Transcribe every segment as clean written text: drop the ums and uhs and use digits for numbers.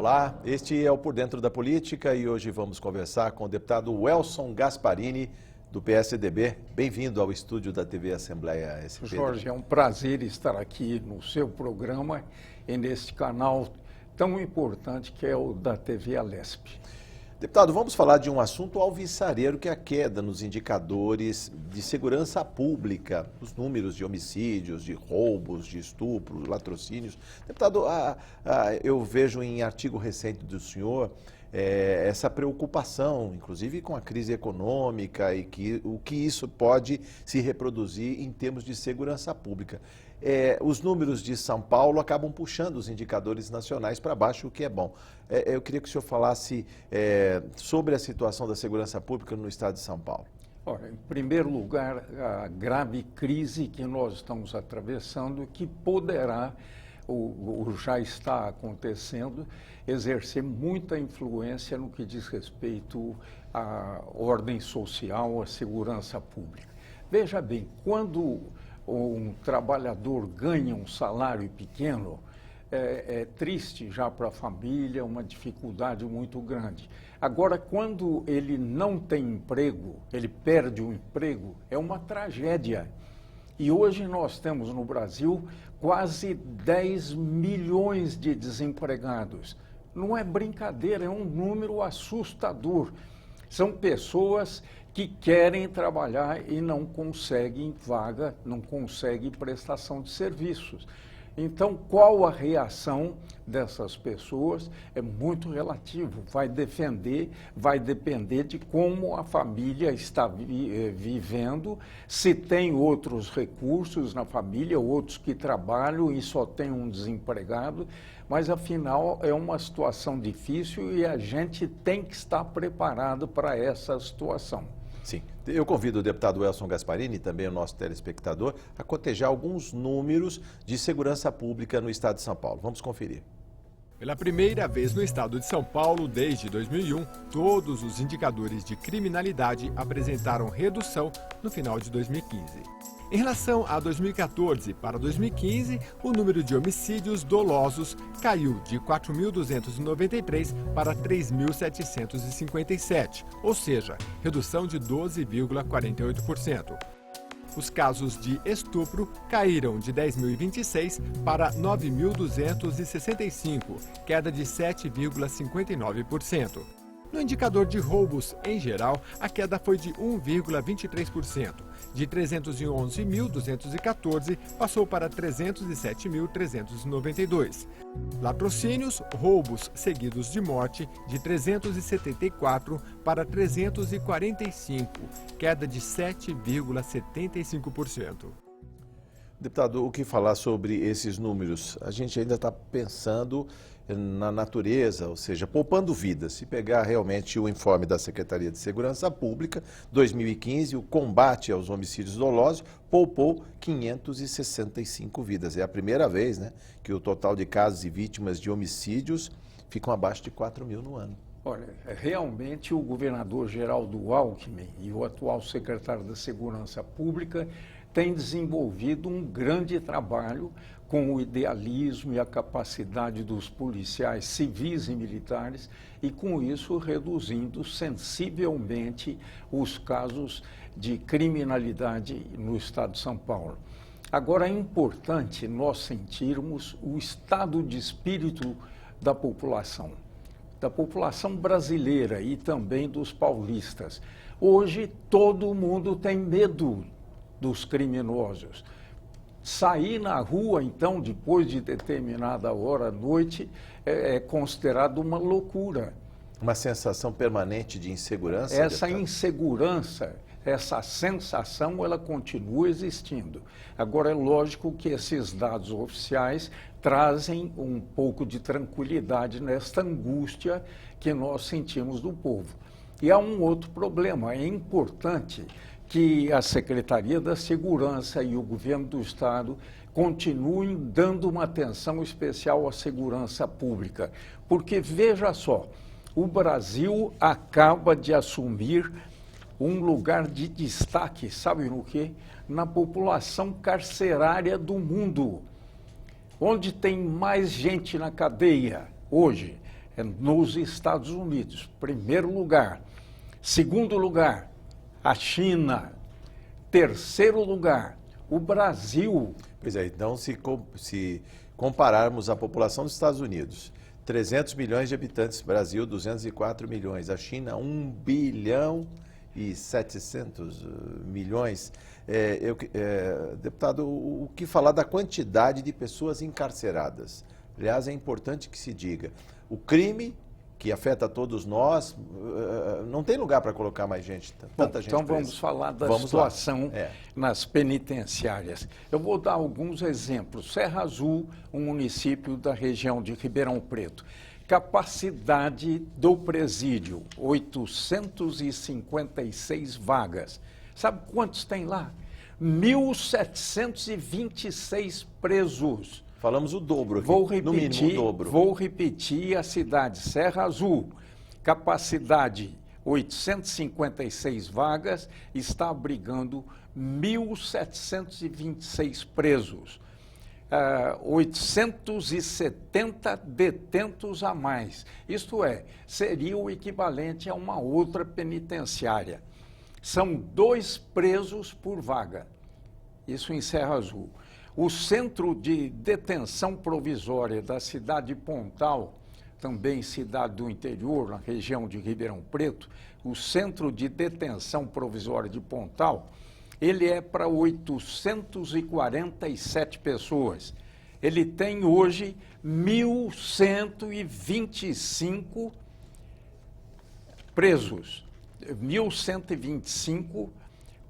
Olá, este é o Por Dentro da Política e hoje vamos conversar com o deputado Welson Gasparini, do PSDB. Bem-vindo ao estúdio da TV Assembleia SP. Jorge, é um prazer estar aqui no seu programa e neste canal tão importante que é o da TV Alesp. Deputado, vamos falar de um assunto alvissareiro, que é a queda nos indicadores de segurança pública, os números de homicídios, de roubos, de estupros, latrocínios. Deputado, eu vejo em artigo recente do senhor essa preocupação, inclusive com a crise econômica e o que isso pode se reproduzir em termos de segurança pública. Os números de São Paulo acabam puxando os indicadores nacionais para baixo, o que é bom. Eu queria que o senhor falasse sobre a situação da segurança pública no estado de São Paulo. Ora, em primeiro lugar, a grave crise que nós estamos atravessando, que poderá, ou já está acontecendo, exercer muita influência no que diz respeito à ordem social, à segurança pública. Veja bem, quando um trabalhador ganha um salário pequeno, é triste já para a família, uma dificuldade muito grande. Agora, quando ele não tem emprego, ele perde o emprego, é uma tragédia. E hoje nós temos no Brasil quase 10 milhões de desempregados. Não é brincadeira, é um número assustador. São pessoas que querem trabalhar e não conseguem vaga, não conseguem prestação de serviços. Então, qual a reação dessas pessoas? É muito relativo, vai depender de como a família está vivendo, se tem outros recursos na família, outros que trabalham e só tem um desempregado, mas afinal é uma situação difícil e a gente tem que estar preparado para essa situação. Sim. Eu convido o deputado Welson Gasparini, também o nosso telespectador, a cotejar alguns números de segurança pública no estado de São Paulo. Vamos conferir. Pela primeira vez no estado de São Paulo, desde 2001, todos os indicadores de criminalidade apresentaram redução no final de 2015. Em relação a 2014 para 2015, o número de homicídios dolosos caiu de 4.293 para 3.757, ou seja, redução de 12,48%. Os casos de estupro caíram de 10.026 para 9.265, queda de 7,59%. No indicador de roubos, em geral, a queda foi de 1,23%. De 311.214, passou para 307.392. Latrocínios, roubos seguidos de morte, de 374 para 345, queda de 7,75%. Deputado, o que falar sobre esses números? A gente ainda está pensando na natureza, ou seja, poupando vidas. Se pegar realmente o informe da Secretaria de Segurança Pública, 2015, o combate aos homicídios dolosos poupou 565 vidas. É a primeira vez, né, que o total de casos e vítimas de homicídios ficam abaixo de 4 mil no ano. Olha, realmente o governador Geraldo Alckmin e o atual secretário da Segurança Pública têm desenvolvido um grande trabalho com o idealismo e a capacidade dos policiais civis e militares e, com isso, reduzindo sensivelmente os casos de criminalidade no estado de São Paulo. Agora, é importante nós sentirmos o estado de espírito da população brasileira e também dos paulistas. Hoje, todo mundo tem medo dos criminosos. Sair na rua, então, depois de determinada hora à noite, é considerado uma loucura. Uma sensação permanente de insegurança? Essa insegurança, essa sensação, ela continua existindo. Agora, é lógico que esses dados oficiais trazem um pouco de tranquilidade nesta angústia que nós sentimos do povo. E há um outro problema, é importante que a Secretaria da Segurança e o governo do estado continuem dando uma atenção especial à segurança pública, porque veja só, o Brasil acaba de assumir um lugar de destaque, sabe no quê? Na população carcerária do mundo. Onde tem mais gente na cadeia hoje nos Estados Unidos, primeiro lugar. Segundo lugar, a China. Terceiro lugar, o Brasil. Pois é, então se compararmos a população dos Estados Unidos, 300 milhões de habitantes, Brasil 204 milhões, a China 1 bilhão e 700 milhões. Deputado, o que falar da quantidade de pessoas encarceradas? Aliás, é importante que se diga, o crime que afeta todos nós, não tem lugar para colocar mais gente, tanta gente então presa. vamos falar da situação nas penitenciárias. Eu vou dar alguns exemplos. Serra Azul, um município da região de Ribeirão Preto. Capacidade do presídio, 856 vagas. Sabe quantos tem lá? 1.726 presos. Falamos o dobro aqui, no mínimo o dobro. Vou repetir a cidade, Serra Azul, capacidade 856 vagas, está abrigando 1.726 presos, 870 detentos a mais. Isto é, seria o equivalente a uma outra penitenciária. São 2 presos por vaga, isso em Serra Azul. O Centro de Detenção Provisória da cidade de Pontal, também cidade do interior, na região de Ribeirão Preto, o Centro de Detenção Provisória de Pontal, ele é para 847 pessoas. Ele tem hoje 1.125 presos. 1.125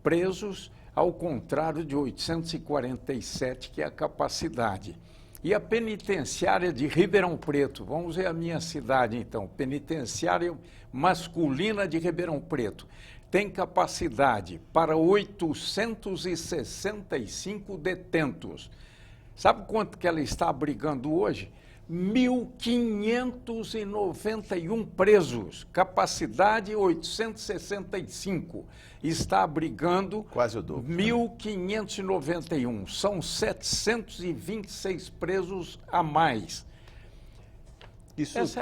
presos, ao contrário de 847, que é a capacidade. E a penitenciária de Ribeirão Preto, vamos ver a minha cidade então, penitenciária masculina de Ribeirão Preto, tem capacidade para 865 detentos. Sabe quanto que ela está abrigando hoje? 1.591 presos, capacidade 865, está abrigando quase o dobro. 1.591, são 726 presos a mais. Essa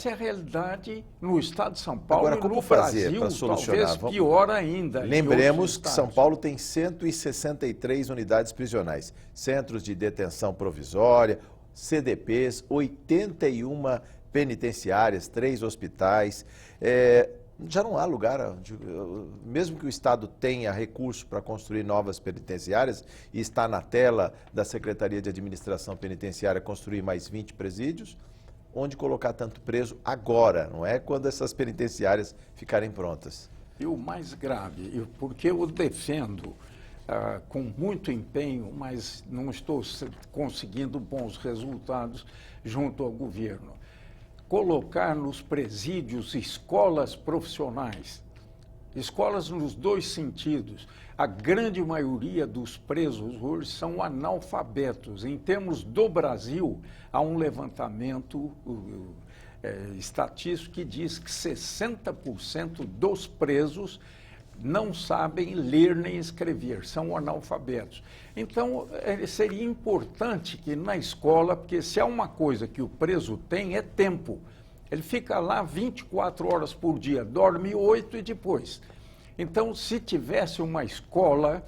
é a realidade no estado de São Paulo. Agora, e como no fazer para Brasil, solucionar? Talvez pior ainda. Lembremos que São Paulo tem 163 unidades prisionais, centros de detenção provisória, CDPs, 81 penitenciárias, 3 hospitais. Já não há lugar, mesmo que o Estado tenha recurso para construir novas penitenciárias, e está na tela da Secretaria de Administração Penitenciária construir mais 20 presídios, onde colocar tanto preso agora, não é quando essas penitenciárias ficarem prontas. E o mais grave, porque eu defendo com muito empenho, mas não estou conseguindo bons resultados junto ao governo. Colocar nos presídios escolas profissionais, escolas nos 2 sentidos. A grande maioria dos presos hoje são analfabetos. Em termos do Brasil, há um levantamento estatístico que diz que 60% dos presos não sabem ler nem escrever, são analfabetos. Então, seria importante que na escola, porque se há uma coisa que o preso tem, é tempo. Ele fica lá 24 horas por dia, dorme 8 e depois. Então, se tivesse uma escola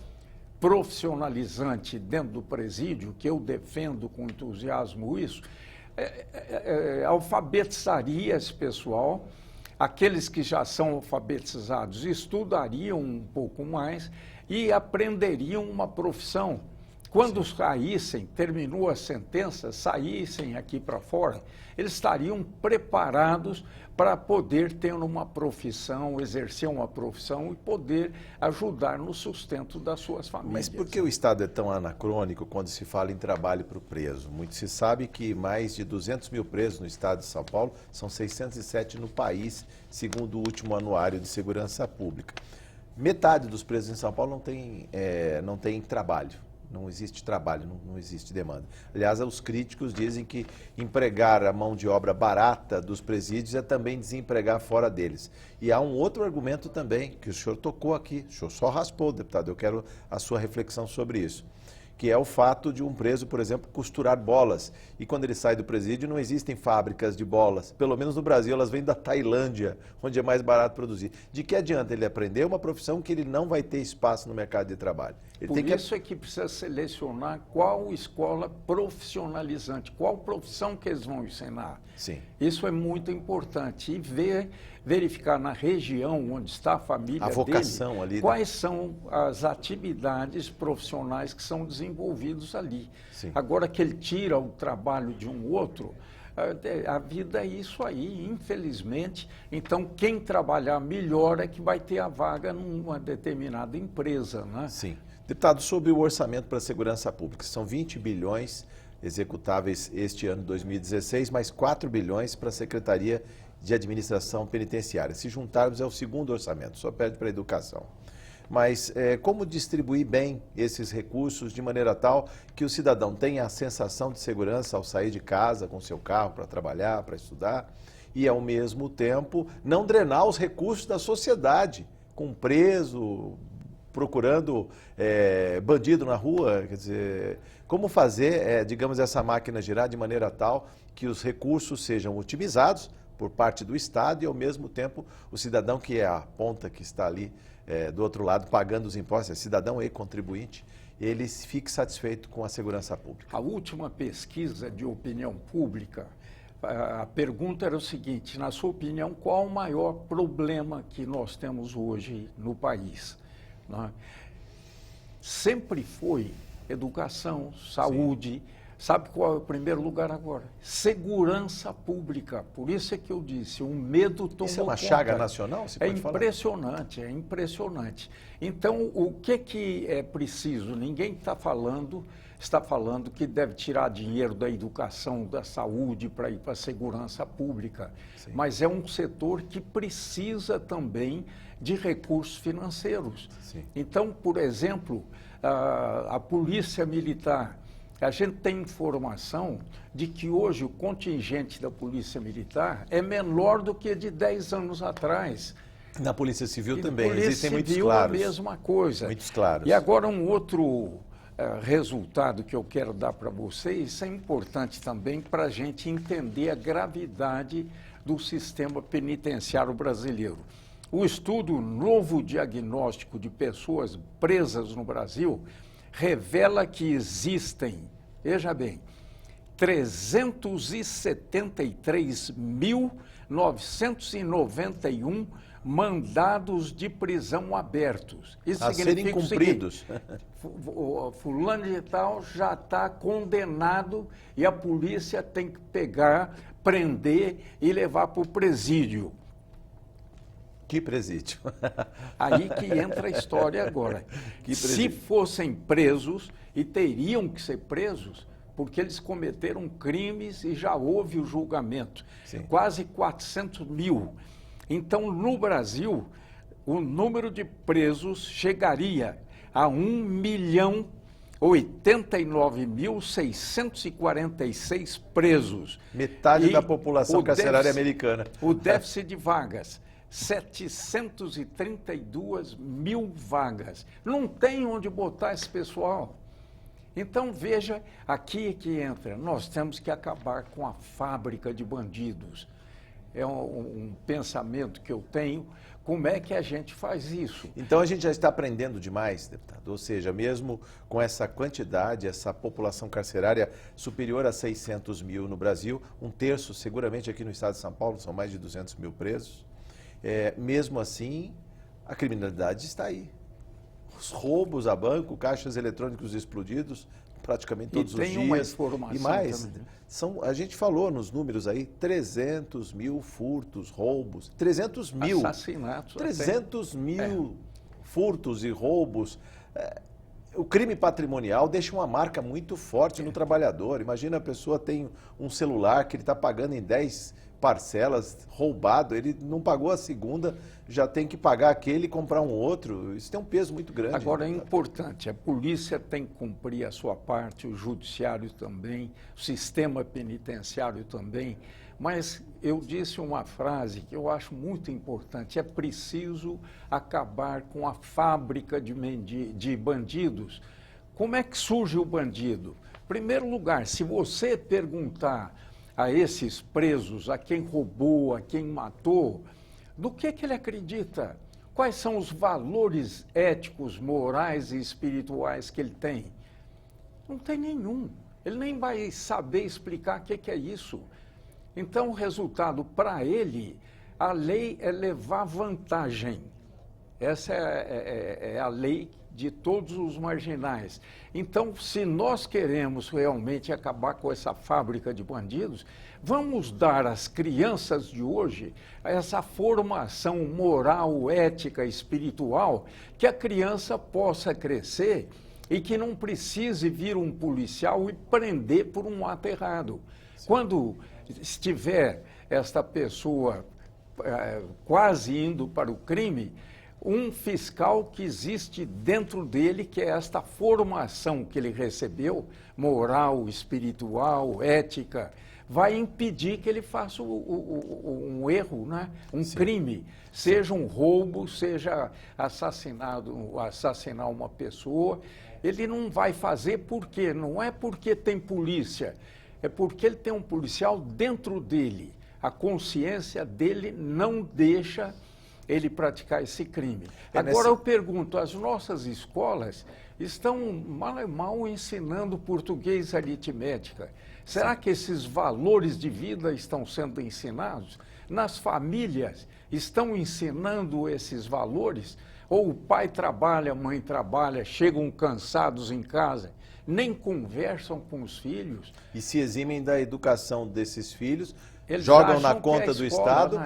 profissionalizante dentro do presídio, que eu defendo com entusiasmo isso, alfabetizaria esse pessoal. Aqueles que já são alfabetizados estudariam um pouco mais e aprenderiam uma profissão. Quando saíssem, terminou a sentença, saíssem aqui para fora, eles estariam preparados para poder ter uma profissão, exercer uma profissão e poder ajudar no sustento das suas famílias. Mas por que o Estado é tão anacrônico quando se fala em trabalho para o preso? Muito se sabe que mais de 200 mil presos no estado de São Paulo, são 607 no país, segundo o último anuário de segurança pública. Metade dos presos em São Paulo não tem trabalho. Não existe trabalho, não existe demanda. Aliás, os críticos dizem que empregar a mão de obra barata dos presídios é também desempregar fora deles. E há um outro argumento também, que o senhor tocou aqui, o senhor só raspou, deputado, eu quero a sua reflexão sobre isso, que é o fato de um preso, por exemplo, costurar bolas. E quando ele sai do presídio, não existem fábricas de bolas. Pelo menos no Brasil, elas vêm da Tailândia, onde é mais barato produzir. De que adianta ele aprender uma profissão que ele não vai ter espaço no mercado de trabalho? Ele Por isso é que precisa selecionar qual escola profissionalizante, qual profissão que eles vão ensinar. Sim. Isso é muito importante. E verificar na região onde está a família A vocação dele, ali, né? quais são as atividades profissionais que são desenvolvidas ali. Sim. Agora que ele tira o trabalho de um outro, a vida é isso aí, infelizmente. Então, quem trabalhar melhor é que vai ter a vaga numa determinada empresa, né? Sim. Deputado, sobre o orçamento para a segurança pública, são 20 bilhões executáveis este ano 2016, mais 4 bilhões para a Secretaria de Administração Penitenciária. Se juntarmos, é o segundo orçamento, só perde para a educação. Mas como distribuir bem esses recursos de maneira tal que o cidadão tenha a sensação de segurança ao sair de casa com seu carro para trabalhar, para estudar, e ao mesmo tempo não drenar os recursos da sociedade, com preso, procurando bandido na rua, quer dizer, como fazer, digamos, essa máquina girar de maneira tal que os recursos sejam otimizados por parte do Estado e, ao mesmo tempo, o cidadão que é a ponta que está ali do outro lado pagando os impostos, cidadão e contribuinte, ele fique satisfeito com a segurança pública. A última pesquisa de opinião pública, a pergunta era o seguinte: na sua opinião, qual o maior problema que nós temos hoje no país? Né? Sempre foi educação, saúde. Sim. Sabe qual é o primeiro lugar agora? Segurança pública. Por isso é que eu disse, o medo tomou Isso é uma conta. chaga nacional? Você pode impressionante, falar? É impressionante. Então, o que é preciso? Ninguém está falando que deve tirar dinheiro da educação, da saúde para ir para a segurança pública. Sim. Mas é um setor que precisa também de recursos financeiros. Sim. Então, por exemplo, a Polícia Militar, a gente tem informação de que hoje o contingente da Polícia Militar é menor do que de 10 anos atrás. Na Polícia Civil também, existem muitos claros. A mesma coisa. Muitos claros. E agora um outro resultado que eu quero dar para vocês, isso é importante também para a gente entender a gravidade do sistema penitenciário brasileiro. O estudo Novo Diagnóstico de Pessoas Presas no Brasil revela que existem, veja bem, 373.991 mandados de prisão abertos. Isso a serem cumpridos. Fulano de tal já está condenado e a polícia tem que pegar, prender e levar para o presídio. Que presídio. Aí que entra a história agora. Se fossem presos, e teriam que ser presos, porque eles cometeram crimes e já houve o julgamento. Sim. Quase 400 mil. Então, no Brasil, o número de presos chegaria a 1.089.646 presos. Metade da população carcerária americana. O déficit de vagas, 732 mil vagas. Não tem onde botar esse pessoal. Então, veja, aqui é que entra. Nós temos que acabar com a fábrica de bandidos. É um pensamento que eu tenho. Como é que a gente faz isso? Então, a gente já está aprendendo demais, deputado. Ou seja, mesmo com essa quantidade, essa população carcerária superior a 600 mil no Brasil, um terço seguramente aqui no estado de São Paulo, são mais de 200 mil presos. Mesmo assim, a criminalidade está aí. Os roubos a banco, caixas eletrônicos explodidos, praticamente todos os dias. Uma informação e mais, a gente falou nos números aí, 300 mil furtos, roubos, 300 mil. Assassinatos. 300 mil furtos e roubos. O crime patrimonial deixa uma marca muito forte no trabalhador. Imagina, a pessoa tem um celular que ele está pagando em 10 parcelas, roubado, ele não pagou a segunda, já tem que pagar aquele e comprar um outro. Isso tem um peso muito grande. Agora, é importante, a polícia tem que cumprir a sua parte, o judiciário também, o sistema penitenciário também, mas eu disse uma frase que eu acho muito importante: é preciso acabar com a fábrica de bandidos. Como é que surge o bandido? Em primeiro lugar, se você perguntar a esses presos, a quem roubou, a quem matou, do que ele acredita? Quais são os valores éticos, morais e espirituais que ele tem? Não tem nenhum. Ele nem vai saber explicar o que é isso. Então, o resultado para ele, a lei é levar vantagem. Essa é a lei de todos os marginais. Então, se nós queremos realmente acabar com essa fábrica de bandidos, vamos dar às crianças de hoje essa formação moral, ética, espiritual, que a criança possa crescer e que não precise vir um policial e prender por um ato errado. Sim. Quando estiver esta pessoa quase indo para o crime, um fiscal que existe dentro dele, que é esta formação que ele recebeu, moral, espiritual, ética, vai impedir que ele faça um erro, né? Um Sim. crime, seja um roubo, seja assassinar uma pessoa. Ele não vai fazer por quê? Não é porque tem polícia, é porque ele tem um policial dentro dele. A consciência dele não deixa ele praticar esse crime. Agora eu pergunto, as nossas escolas estão mal ensinando português e aritmética. Será que esses valores de vida estão sendo ensinados? Nas famílias estão ensinando esses valores? Ou o pai trabalha, a mãe trabalha, chegam cansados em casa, nem conversam com os filhos? E se eximem da educação desses filhos, eles jogam na conta do Estado,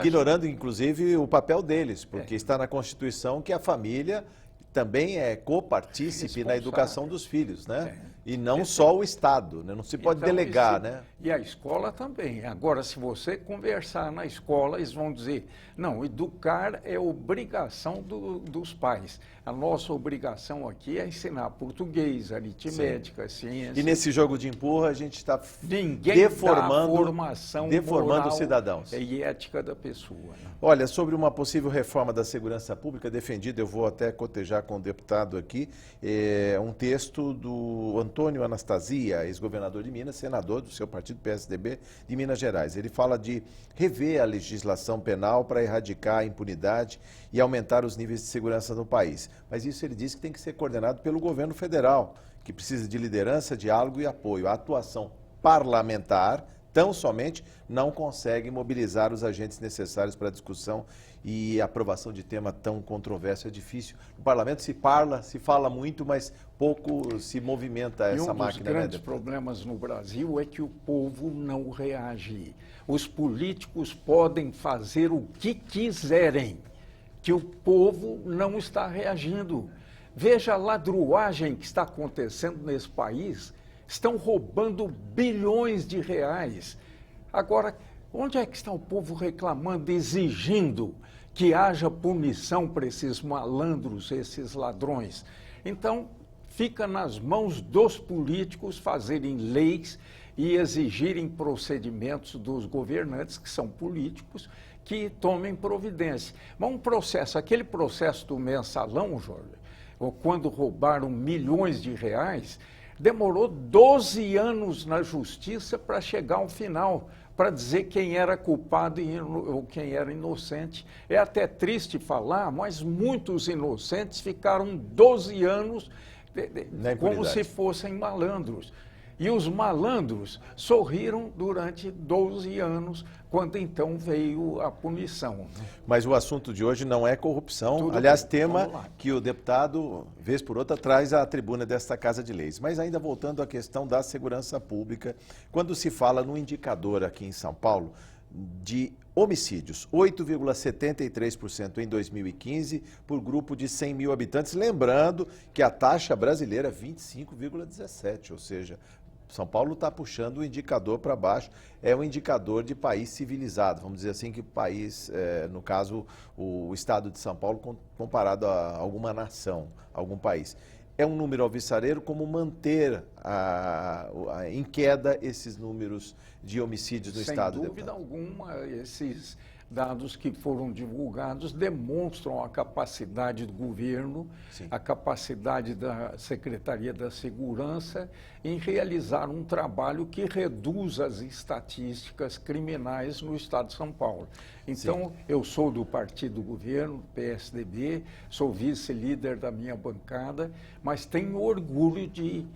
ignorando, inclusive, o papel deles, porque está na Constituição que a família também é copartícipe na educação dos filhos, né? E não só o Estado, né? Não se pode delegar, né? E a escola também. Agora, se você conversar na escola, eles vão dizer, não, educar é obrigação dos pais. A nossa obrigação aqui é ensinar português, aritmética, ciência. E nesse jogo de empurra, a gente está deformando os cidadãos. E ética da pessoa. Né? Olha, sobre uma possível reforma da segurança pública defendida, eu vou até cotejar com o deputado aqui, um texto do Antônio Anastasia, ex-governador de Minas, senador do seu partido PSDB de Minas Gerais. Ele fala de rever a legislação penal para erradicar a impunidade e aumentar os níveis de segurança no país. Mas isso ele diz que tem que ser coordenado pelo governo federal, que precisa de liderança, diálogo e apoio. A atuação parlamentar, tão somente, não consegue mobilizar os agentes necessários para a discussão e aprovação de tema tão controverso. É difícil. No parlamento se fala muito, mas pouco se movimenta essa máquina. Um dos grandes problemas no Brasil é que o povo não reage. Os políticos podem fazer o que quiserem, que o povo não está reagindo. Veja a ladruagem que está acontecendo nesse país. Estão roubando bilhões de reais. Agora, onde é que está o povo reclamando, exigindo que haja punição para esses malandros, esses ladrões? Então, fica nas mãos dos políticos fazerem leis e exigirem procedimentos dos governantes, que são políticos, que tomem providência. Mas aquele processo do mensalão, Jorge, ou quando roubaram milhões de reais, demorou 12 anos na justiça para chegar ao final, para dizer quem era culpado ou quem era inocente. É até triste falar, mas muitos inocentes ficaram 12 anos como se fossem malandros. E os malandros sorriram durante 12 anos, quando então veio a punição. Mas o assunto de hoje não é corrupção. Aliás, tema que o deputado, vez por outra, traz à tribuna desta Casa de Leis. Mas ainda voltando à questão da segurança pública, quando se fala no indicador aqui em São Paulo de homicídios, 8,73% em 2015 por grupo de 100 mil habitantes, lembrando que a taxa brasileira é 25,17%, ou seja, São Paulo está puxando o indicador para baixo, é um indicador de país civilizado, vamos dizer assim, que o país, no caso, o estado de São Paulo comparado a alguma nação, algum país. É um número alvissareiro, como manter em queda esses números de homicídios no estado? Sem dúvida alguma, esses dados que foram divulgados demonstram a capacidade do governo, Sim. a capacidade da Secretaria da Segurança em realizar um trabalho que reduz as estatísticas criminais no estado de São Paulo. Então, eu sou do partido do governo, PSDB, sou vice-líder da minha bancada, mas tenho orgulho de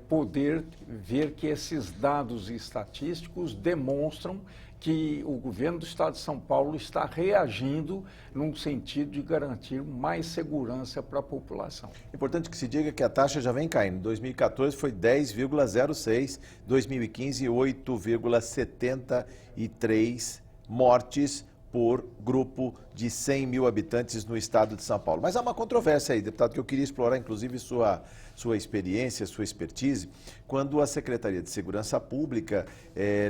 poder ver que esses dados estatísticos demonstram que o governo do estado de São Paulo está reagindo num sentido de garantir mais segurança para a população. Importante que se diga que a taxa já vem caindo. Em 2014 foi 10,06, 2015 8,73 mortes por grupo de 100 mil habitantes no estado de São Paulo. Mas há uma controvérsia aí, deputado, que eu queria explorar, inclusive, sua experiência, sua expertise, quando a Secretaria de Segurança Pública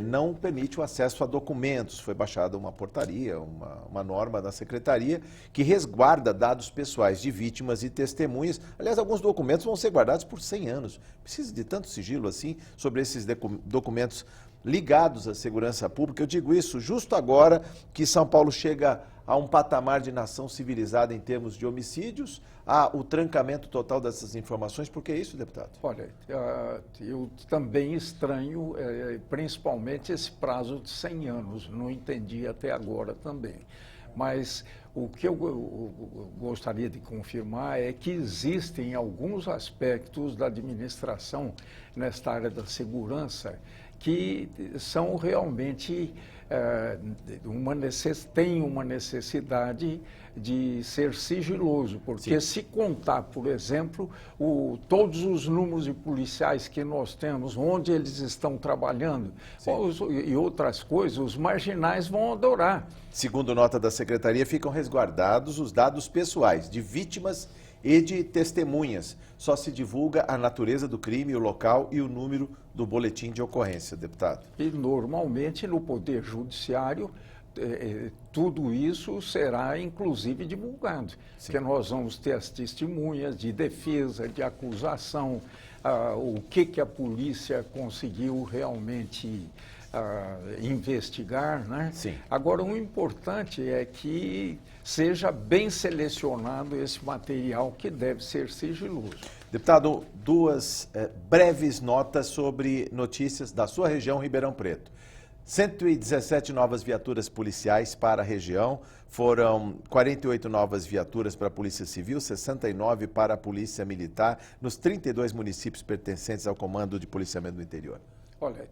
não permite o acesso a documentos. Foi baixada uma portaria, uma norma da Secretaria, que resguarda dados pessoais de vítimas e testemunhas. Aliás, alguns documentos vão ser guardados por 100 anos. Precisa de tanto sigilo assim sobre esses documentos ligados à segurança pública. Eu digo isso justo agora que São Paulo chega a um patamar de nação civilizada em termos de homicídios, há o trancamento total dessas informações. Por que isso, deputado? Olha, eu também estranho, principalmente esse prazo de 100 anos, não entendi até agora também. Mas o que eu gostaria de confirmar é que existem alguns aspectos da administração nesta área da segurança que são realmente têm uma necessidade de ser sigiloso, porque se contar, por exemplo, todos os números de policiais que nós temos, onde eles estão trabalhando e outras coisas, os marginais vão adorar. Segundo nota da Secretaria, ficam resguardados os dados pessoais de vítimas e de testemunhas. Só se divulga a natureza do crime, o local e o número do boletim de ocorrência, deputado. E normalmente no Poder Judiciário tudo isso será inclusive divulgado, porque nós vamos ter as testemunhas de defesa, de acusação, o que a polícia conseguiu realmente investigar, né? Sim. Agora, o importante é que seja bem selecionado esse material que deve ser sigiloso. Deputado, duas breves notas sobre notícias da sua região, Ribeirão Preto. 117 novas viaturas policiais para a região, foram 48 novas viaturas para a Polícia Civil, 69 para a Polícia Militar, nos 32 municípios pertencentes ao Comando de Policiamento do Interior. Olha,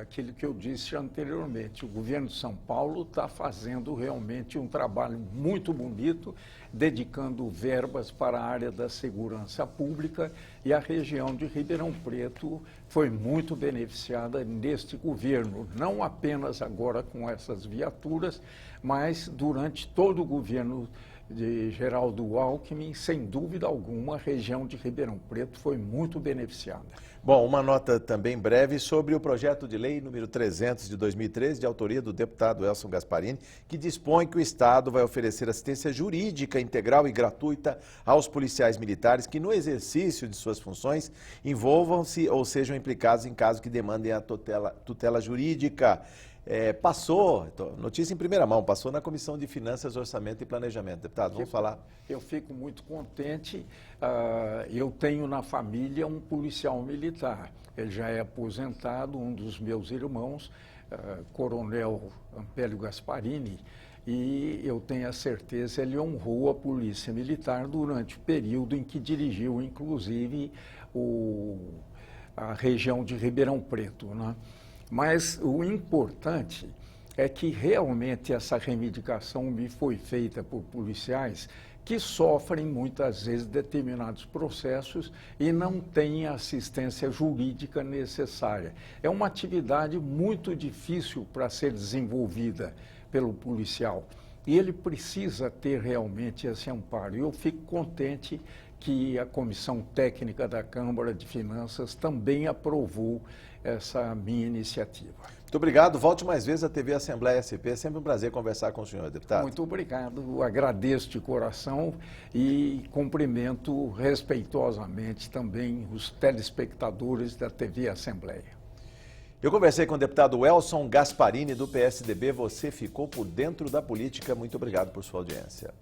aquilo que eu disse anteriormente, o governo de São Paulo está fazendo realmente um trabalho muito bonito, dedicando verbas para a área da segurança pública, e a região de Ribeirão Preto foi muito beneficiada neste governo, não apenas agora com essas viaturas, mas durante todo o governo de Geraldo Alckmin, sem dúvida alguma, a região de Ribeirão Preto foi muito beneficiada. Bom, uma nota também breve sobre o projeto de lei número 300 de 2013, de autoria do deputado Elson Gasparini, que dispõe que o Estado vai oferecer assistência jurídica integral e gratuita aos policiais militares que, no exercício de suas funções, envolvam-se ou sejam implicados em caso que demandem a tutela jurídica. Passou, notícia em primeira mão, passou na Comissão de Finanças, Orçamento e Planejamento. Deputado, vamos falar. Eu fico muito contente. Eu tenho na família um policial militar. Ele já é aposentado, um dos meus irmãos, Coronel Ampélio Gasparini, e eu tenho a certeza ele honrou a Polícia Militar durante o período em que dirigiu, inclusive, a região de Ribeirão Preto, né? Mas o importante é que realmente essa reivindicação me foi feita por policiais que sofrem muitas vezes determinados processos e não têm a assistência jurídica necessária. É uma atividade muito difícil para ser desenvolvida pelo policial e ele precisa ter realmente esse amparo. E eu fico contente que a Comissão Técnica da Câmara de Finanças também aprovou essa minha iniciativa. Muito obrigado. Volte mais vezes à TV Assembleia SP. É sempre um prazer conversar com o senhor, deputado. Muito obrigado. Agradeço de coração e cumprimento respeitosamente também os telespectadores da TV Assembleia. Eu conversei com o deputado Elson Gasparini, do PSDB. Você ficou por dentro da política. Muito obrigado por sua audiência.